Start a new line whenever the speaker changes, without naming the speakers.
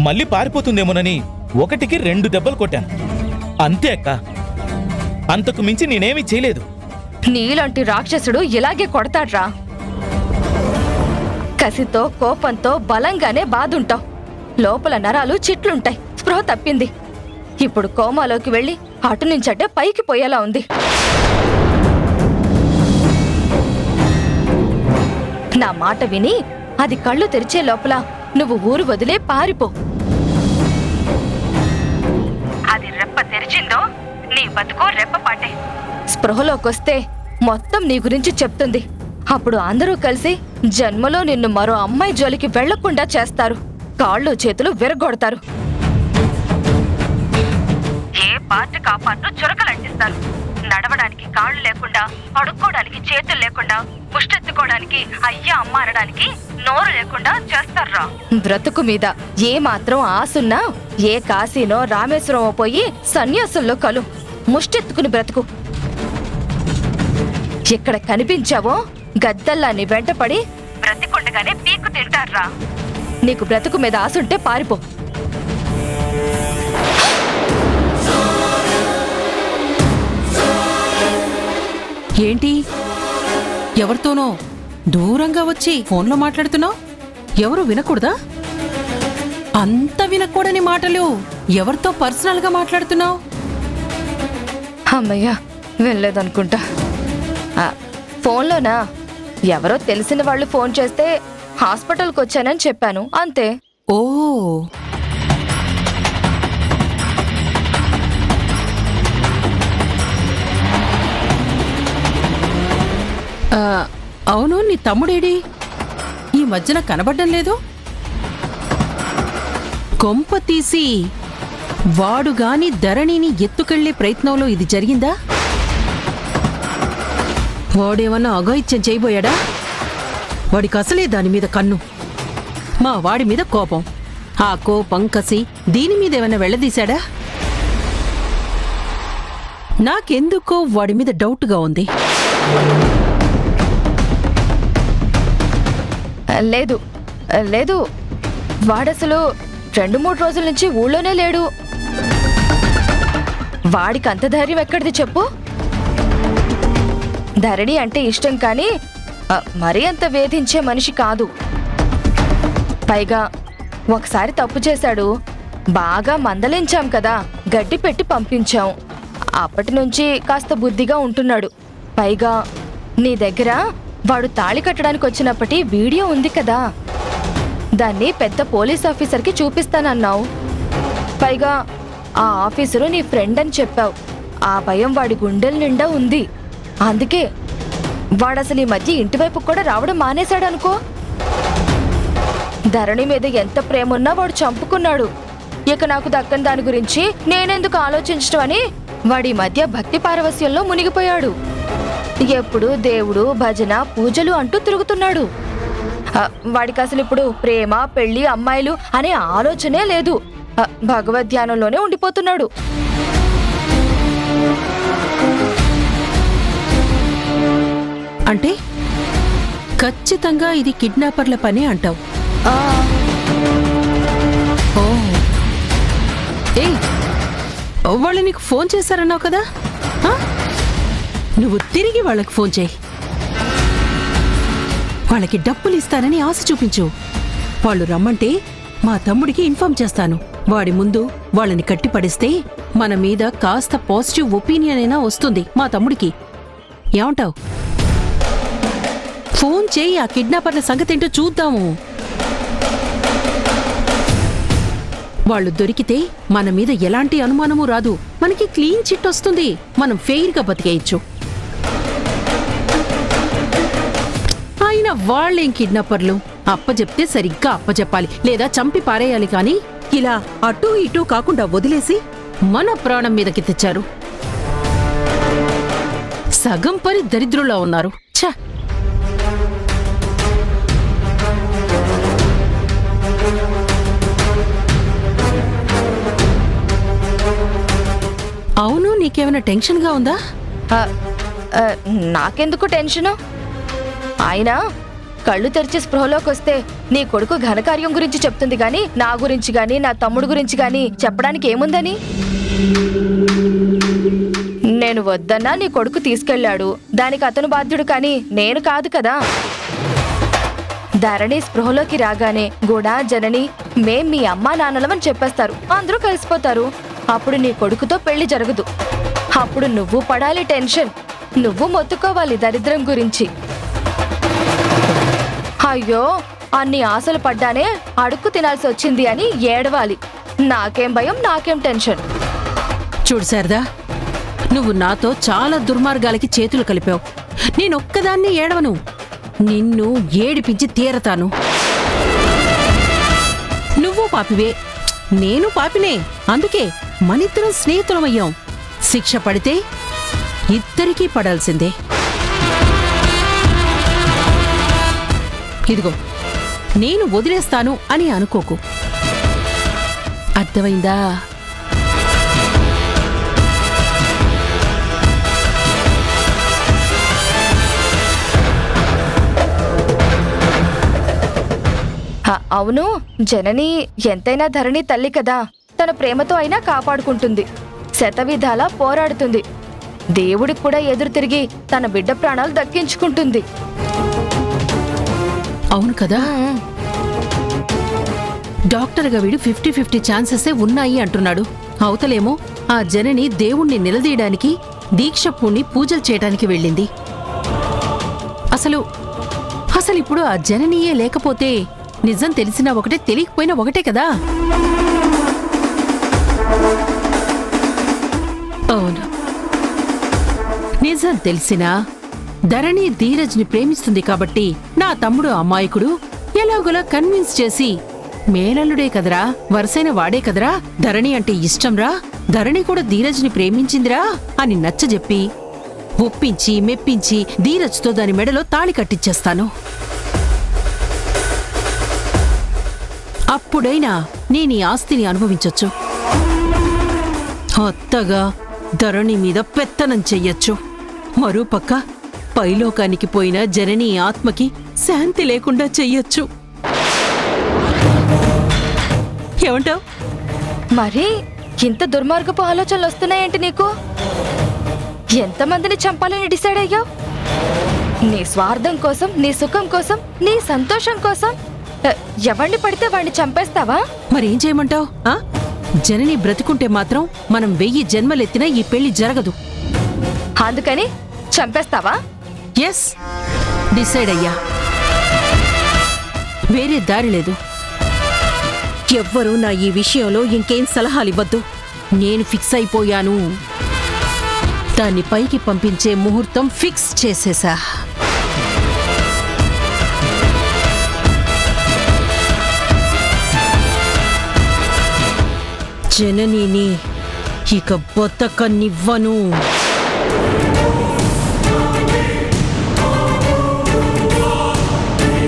మళ్ళీ పారిపోతుందేమోనని ఒకటికి 2 దెబ్బలు కొట్టాను. అంతే అక్క, అంతకు మించి నేనేమీ చేయలేదు.
నీలాంటి రాక్షసుడు ఇలాగే కొడతాడ్రా. కసితో కోపంతో బలంగానే బాదుంటావు. లోపల నరాలు చిట్లుంటాయి. స్పృహ తప్పింది. ఇప్పుడు కోమాలోకి వెళ్ళి అటు నుంచటే పైకి పోయేలా ఉంది. నా మాట విని అది కళ్ళు తెరిచే లోపల నువ్వు ఊరు వదిలే పారిపో. అది రెప్ప తెరిచిందో నీ బతుకో రెప్పపాటే. స్పృహలోకొస్తే మొత్తం నీ గురించి చెప్తుంది. అప్పుడు అందరూ కలిసి జన్మలో నిన్ను మరో అమ్మాయి జోలికి వెళ్లకుండా చేస్తారు. కాళ్ళు చేతులు విరగొడతారు. ఏ పార్ట్ కాపాటు చురకలంటిస్తారు. నడవడానికి కాళ్ళు లేకుండా, అడుక్కోవడానికి చేతులు లేకుండా, ముష్టెత్తుకోవడానికి అయ్యా అమ్మ అనడానికి నోరు లేకుండా చేస్తారా. బ్రతుకు మీద ఏ మాత్రం ఆసున్నా ఏ కాశీనో రామేశ్వరమో పోయి సన్యాసుల్లో కలు. ముష్టెత్తుకుని బ్రతుకు. ఇక్కడ కనిపించావో గద్దల్లా నీ వెంటపడి బ్రతికుండగానే పీకు తింటారా. నీకు బ్రతుకు మీద ఆసుంటే పారిపో.
ఏంటి, ఎవరితోనో దూరంగా వచ్చి ఫోన్లో మాట్లాడుతున్నావు? ఎవరు వినకూడదా? అంత వినకూడని మాటలు ఎవరితో పర్సనల్ గా మాట్లాడుతున్నావు?
అమ్మయ్యా, వెళ్ళలేదనుకుంటా. ఫోన్లోనా? ఎవరో తెలిసిన వాళ్ళు ఫోన్ చేస్తే హాస్పిటల్కి వచ్చానని చెప్పాను, అంతే.
ఓ, అవును, నీ తమ్ముడేడి? ఈ మధ్యన కనబడ్డం లేదు. కొంప తీసి వాడుగాని ధరణిని ఎత్తుకెళ్లే ప్రయత్నంలో ఇది జరిగిందా? వాడేమన్నా అఘాయిత్యం చేయబోయాడా? వాడికి అసలే దాని మీద కన్ను, మా వాడి మీద కోపం. ఆ కోపం కసి దీని మీదేమన్నా వెళ్లదీశాడా? నాకెందుకో వాడి మీద డౌట్గా ఉంది.
లేదు లేదు, వాడసలు 2-3 రోజుల నుంచి ఊళ్ళోనే లేడు. వాడికి అంత ధైర్యం ఎక్కడిది చెప్పు? ధరణి అంటే ఇష్టం కానీ మరీ అంత వేధించే మనిషి కాదు. పైగా ఒకసారి తప్పు చేశాడు, బాగా మందలించాం కదా, గడ్డి పెట్టి పంపించాం. అప్పటి నుంచి కాస్త బుద్ధిగా ఉంటున్నాడు. పైగా నీ దగ్గర వాడు తాళి కట్టడానికి వచ్చినప్పటి వీడియో ఉంది కదా, దాన్ని పెద్ద పోలీస్ ఆఫీసర్కి చూపిస్తానన్నావు. పైగా ఆ ఆఫీసరు నీ ఫ్రెండ్ అని చెప్పావు. ఆ భయం వాడి గుండెల నిండా ఉంది. అందుకే వాడసలు ఈ మధ్య ఇంటివైపు కూడా రావడం మానేశాడనుకో. ధరణి మీద ఎంత ప్రేమున్నా వాడు చంపుకున్నాడు. ఇక నాకు దక్కని దాని గురించి నేనెందుకు ఆలోచించడం అని వాడి మధ్య భక్తి పారవస్యంలో మునిగిపోయాడు. ఎప్పుడు దేవుడు, భజన, పూజలు అంటూ తిరుగుతున్నాడు. వాడికి అసలు ఇప్పుడు ప్రేమ, పెళ్లి, అమ్మాయిలు అనే ఆలోచనే లేదు. భగవద్ధ్యానంలోనే ఉండిపోతున్నాడు.
అంటే ఖచ్చితంగా ఇది కిడ్నాపర్ల పనే అంటావు? ఓ, ఏయ్, వాళ్ళు నీకు ఫోన్ చేశారన్నావు కదా, నువ్వు తిరిగి వాళ్ళకి ఫోన్ చేయి. వాళ్ళకి డబ్బులు ఇస్తానని ఆశ చూపించు. వాళ్ళు రమ్మంటే మా తమ్ముడికి ఇన్ఫార్మ్ చేస్తాను. వాడి ముందు వాళ్ళని కట్టిపడేస్తే మన మీద కాస్త పాజిటివ్ ఒపీనియన్ అయినా వస్తుంది మా తమ్ముడికి. ఏమంటావు? ఫోన్ చేయి, ఆ కిడ్నాపర్ల సంగతేంటో చూద్దాము. వాళ్ళు దొరికితే మన మీద ఎలాంటి అనుమానమూ రాదు. మనకి క్లీన్ చిట్ వస్తుంది. మనం ఫెయిర్గా బతికేయచ్చు. అయినా వాళ్ళేం కిడ్నాపర్లు? అప్పచెప్తే సరిగ్గా అప్పచెప్పాలి, లేదా చంపి పారేయాలి. కానీ ఇలా అటూ ఇటూ కాకుండా వదిలేసి మన ప్రాణం మీదకి తెచ్చారు. సగం పని దరిద్రులా ఉన్నారు. ఛ! అవును, నీకేమైనా టెన్షన్గా ఉందా?
నాకెందుకు టెన్షను? అయినా కళ్ళు తెరిచి స్పృహలోకి వస్తే నీ కొడుకు ఘనకార్యం గురించి చెప్తుంది గాని నా గురించి గాని నా తమ్ముడు గురించి గాని చెప్పడానికి ఏముందని? నేను వద్దన్నా నీ కొడుకు తీసుకెళ్లాడు, దానికి అతను బాధ్యుడు కానీ నేను కాదు కదా. ధరణి స్పృహలోకి రాగానే కూడా జనని మేం మీ అమ్మా నాన్నలమని చెప్పేస్తారు, అందరూ కలిసిపోతారు. అప్పుడు నీ కొడుకుతో పెళ్లి జరగదు. అప్పుడు నువ్వు పడాలి టెన్షన్, నువ్వు మొత్తుకోవాలి దరిద్రం గురించి. అయ్యో అన్ని ఆశలు పడ్డానే అడుక్కు తినాల్సి వచ్చింది అని ఏడవాలి. నాకేం భయం, నాకేం టెన్షన్.
చూడు శారదా, నువ్వు నాతో చాలా దుర్మార్గాలకి చేతులు కలిపావు. నేనొక్కదాన్ని ఏడవను, నిన్ను ఏడిపించి తీరతాను. నువ్వు పాపివే, నేను పాపినే. అందుకే మనిద్దరం స్నేహితులమయ్యాం. శిక్ష పడితే ఇద్దరికీ పడాల్సిందే. ఇదిగో, నేను వదిలేస్తాను అని అనుకోకు, అర్థమైందా?
అవును, జనని ఎంతైనా ధరణి తల్లి కదా, తన ప్రేమతో అయినా కాపాడుకుంటుంది, శతవిధాలా పోరాడుతుంది. దేవుడికి కూడా ఎదురు తిరిగి తన బిడ్డ ప్రాణాలు దక్కించుకుంటుంది.
అవును కదా, డాక్టర్గా వీడు 50-50 ఛాన్సెసే ఉన్నాయి అంటున్నాడు. అవతలేమో ఆ జనని దేవుణ్ణి నిలదీయడానికి దీక్ష పూణ్ణి పూజలు చేయడానికి వెళ్ళింది. అసలు ఇప్పుడు ఆ జననీయే లేకపోతే నిజం తెలిసినా ఒకటే, తెలియకపోయినా ఒకటే కదా. అవును, నిజం తెలిసినా ధరణి ధీరజ్ని ప్రేమిస్తుంది కాబట్టి నా తమ్ముడు అమాయకుడు ఎలాగోలా కన్విన్స్ చేసి, మేనల్లుడే కదరా, వరుసైన వాడే కదరా, ధరణి అంటే ఇష్టంరా, ధరణి కూడా ధీరజ్ని ప్రేమించిందిరా అని నచ్చజెప్పి ఒప్పించి మెప్పించి ధీరజ్తో దాని మెడలో తాళి కట్టించేస్తాను. అప్పుడైనా నేను ఈ ఆస్తిని అనుభవించొచ్చు. అత్తగా ధరణి మీద పెత్తనం చెయ్యొచ్చు. మరోపక్క పైలోకానికి పోయిన జనని ఆత్మకి శాంతి లేకుండా చెయ్యొచ్చు. ఏమంటావ్?
మరి ఇంత దుర్మార్గపు ఆలోచనలు వస్తున్నాయేంటి నీకు? ఎంతమందిని చంపాలని డిసైడ్ అయ్యావు? నీ స్వార్థం కోసం, నీ సుఖం కోసం, నీ సంతోషం కోసం ఎవరిని పడితే వాడిని చంపేస్తావా?
మరేం చేయమంటావ్? జనని బ్రతికుంటే మాత్రం మనం 1000 జన్మలెత్తినా ఈ పెళ్లి జరగదు.
అందుకని చంపేస్తావా?
ఎస్, డిసైడ్ అయ్యా. వేరే దారి లేదు. ఎవ్వరూ నా ఈ విషయంలో ఇంకేం సలహాలివ్వద్దు. నేను ఫిక్స్ అయిపోయాను. దాన్ని పైకి పంపించే ముహూర్తం ఫిక్స్ చేసేసా. జననిని ఇక బతకనివ్వను.